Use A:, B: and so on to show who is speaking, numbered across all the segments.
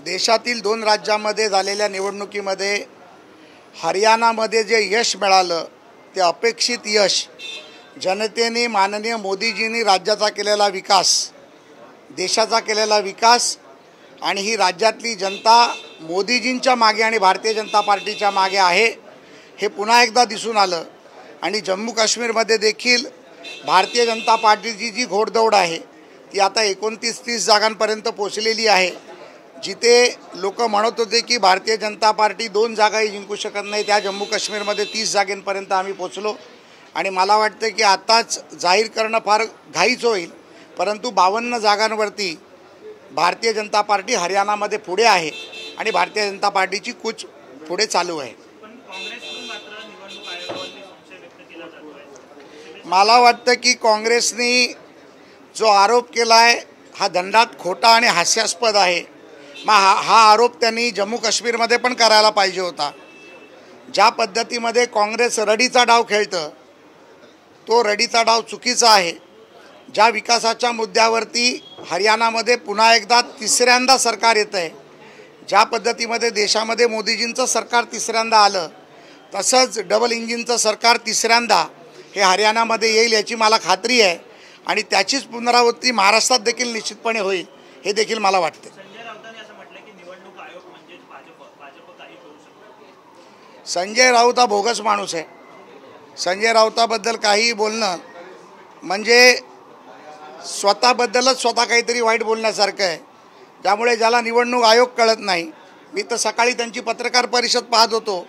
A: देशातील 2 राज्यांमध्ये झालेल्या निवडणुकीमध्ये हरियाणामध्ये जे यश मिळालं ते अपेक्षित यश, जनतेने माननीय मोदीजींनी राज्याचा केलेला विकास, देशाचा केलेला विकास आणि ही राज्यातली जनता मोदीजींच्या मागे आणि भारतीय जनता पार्टीच्या मागे आहे हे पुन्हा एकदा दिसून आलं। आणि जम्मू काश्मीरमध्ये देखील भारतीय जनता पार्टीची जी घोडदौड आहे ती आता 29-30 जागांपर्यंत पोहोचलेली आहे। जिथे लोक म्हणत होते की भारतीय जनता पार्टी 2 जागाही जिंकू शकत नाही, त्या जम्मू काश्मीरमध्ये 30 जागांपर्यंत आम्ही पोहोचलो। आणि मला वाटतं की आताच जाहीर करणं फार घाईच होईल, परंतु 52 जागांवरती भारतीय जनता पार्टी हरियाणामध्ये पुढे आहे आणि भारतीय जनता पार्टीची कूच पुढे चालू आहे। मला वाटतं की काँग्रेसने जो आरोप केला आहे हा दंडात खोटा आणि हास्यास्पद आहे। मग हा आरोप त्यांनी जम्मू काश्मीरमध्ये पण करायला पाहिजे होता। ज्या पद्धतीमध्ये काँग्रेस रडीचा डाव खेळतं तो रडीचा डाव चुकीचा आहे। ज्या विकासाच्या मुद्द्यावरती हरियाणामध्ये पुन्हा एकदा तिसऱ्यांदा सरकार येतं आहे, ज्या पद्धतीमध्ये देशामध्ये मोदीजींचं सरकार तिसऱ्यांदा आलं, तसंच डबल इंजिनचं सरकार तिसऱ्यांदा हे हरियाणामध्ये येईल याची मला खात्री आहे आणि त्याचीच पुनरावृत्ती महाराष्ट्रात देखील निश्चितपणे होईल हे देखील मला वाटते। संजय राऊत हा बोगस माणूस आहे। संजय राऊताबद्दल काही बोलणं म्हणजे स्वतःबद्दलच स्वतः काहीतरी वाईट बोलण्यासारखं आहे। त्यामुळे ज्याला निवडणूक आयोग कळत नाही, मी तर सकाळी त्यांची पत्रकार परिषद पाहत होतो।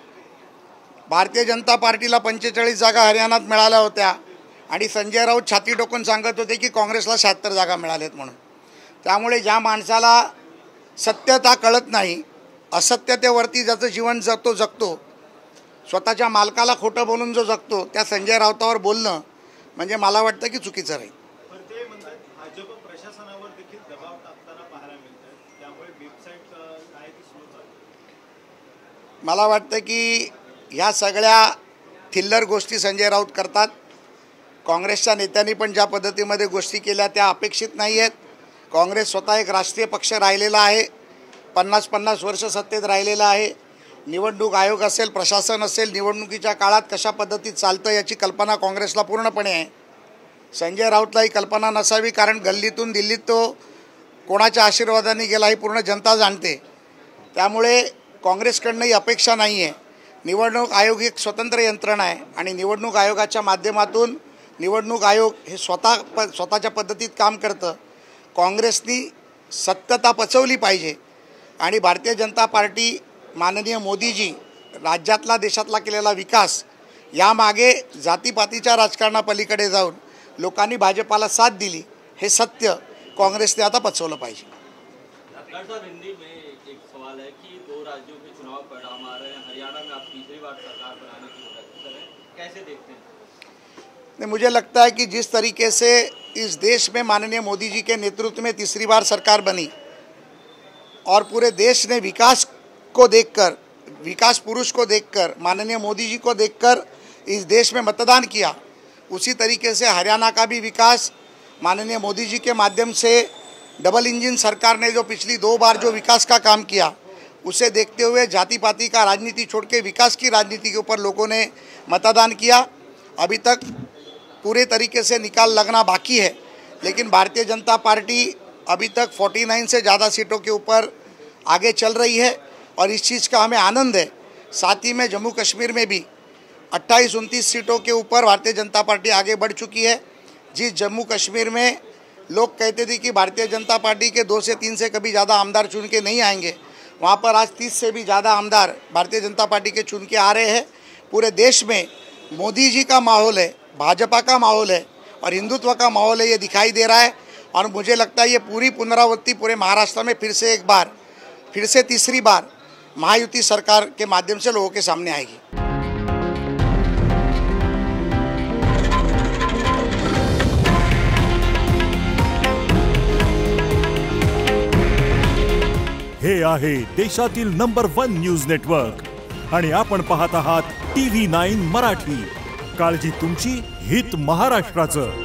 A: भारतीय जनता पार्टीला 45 जागा हरियाणात मिळाल्या होत्या आणि संजय राऊत छाती टोकून सांगत होते की काँग्रेसला 76 जागा मिळाल्यात म्हणून। त्यामुळे ज्या माणसाला सत्यता कळत नाही, असत्यतेवरती ज्याचं जीवन जगतो, स्वतःच्या मालकाला खोटं बोलून जो जगतो, त्या संजय राऊतावर बोलणं म्हणजे मला वाटतं की चुकीचं राहील। मला वाटतं की ह्या सगळ्या थिल्लर गोष्टी संजय राऊत करतात। काँग्रेसच्या नेत्यांनी पण ज्या पद्धतीमध्ये गोष्टी केल्या त्या अपेक्षित नाही आहेत। काँग्रेस स्वतः एक राष्ट्रीय पक्ष राहिलेला आहे, 50-50 वर्ष सत्तेत राहिलेला आहे। निवडणूक आयोग असेल, प्रशासन असेल, निवडणुकीच्या काळात कशा पद्धतीत चालतं याची कल्पना काँग्रेसला पूर्णपणे आहे। संजय राऊतला ही कल्पना नसावी, कारण गल्लीतून दिल्लीत तो कोणाच्या आशीर्वादाने गेला ही पूर्ण जनता जाणते। त्यामुळे काँग्रेसकडनं ही अपेक्षा नाही आहे। निवडणूक आयोग एक स्वतंत्र यंत्रणा आहे आणि निवडणूक आयोगाच्या माध्यमातून निवडणूक आयोग हे स्वतःच्या पद्धतीत काम करतं। काँग्रेसनी सत्यता पचवली पाहिजे आणि भारतीय जनता पार्टी, माननीय मोदीजी राज्यातला देशातला केलेला विकास, यामागे जातीपातीच्या राजकारणापलीकडे जाऊन लोकांनी भाजपाला साथ दिली हे सत्य काँग्रेसने आता पचवलं पाहिजे।
B: हिंदी में एक सवाल है कि 2 राज्यों के चुनाव परिणाम आ रहे हैं, हरियाणा में आप तीसरी बार सरकार बनाने की कोशिश कर रहे हैं, कैसे देखते हैं?
A: नहीं, मुझे लगता है कि जिस तरीके से इस देश में माननीय मोदी जी के नेतृत्व में तीसरी बार सरकार बनी और पूरे देश ने विकास को देखकर, विकास पुरुष को देखकर, माननीय मोदी जी को देखकर इस देश में मतदान किया, उसी तरीके से हरियाणा का भी विकास माननीय मोदी जी के माध्यम से डबल इंजन सरकार ने जो पिछली 2 बार जो विकास का काम किया, उसे देखते हुए जाति पाति का राजनीति छोड़ के विकास की राजनीति के ऊपर लोगों ने मतदान किया। अभी तक पूरे तरीके से निकाल लगना बाकी है, लेकिन भारतीय जनता पार्टी अभी तक 49 से ज़्यादा सीटों के ऊपर आगे चल रही है और इस चीज़ का हमें आनंद है। साथ ही में जम्मू कश्मीर में भी 28-29 सीटों के ऊपर भारतीय जनता पार्टी आगे बढ़ चुकी है। जिस जम्मू कश्मीर में लोग कहते थे कि भारतीय जनता पार्टी के 2 से 3 से कभी ज़्यादा आमदार चुन के नहीं आएंगे, वहाँ पर आज 30 से भी ज़्यादा आमदार भारतीय जनता पार्टी के चुन के आ रहे हैं। पूरे देश में मोदी जी का माहौल है, भाजपा का माहौल है और हिंदुत्व का माहौल है, ये दिखाई दे रहा है। और मुझे लगता है ये पूरी पुनरावृत्ति पूरे महाराष्ट्र में फिर से एक बार, फिर से तीसरी बार महायुति सरकार के माध्यम से लोगों के सामने आएगी।
C: हे आहे देशातील नंबर 1 न्यूज नेटवर्क आणि आपण पाहत आहात TV9 मराठी। काळजी तुमची, हित महाराष्ट्राचं।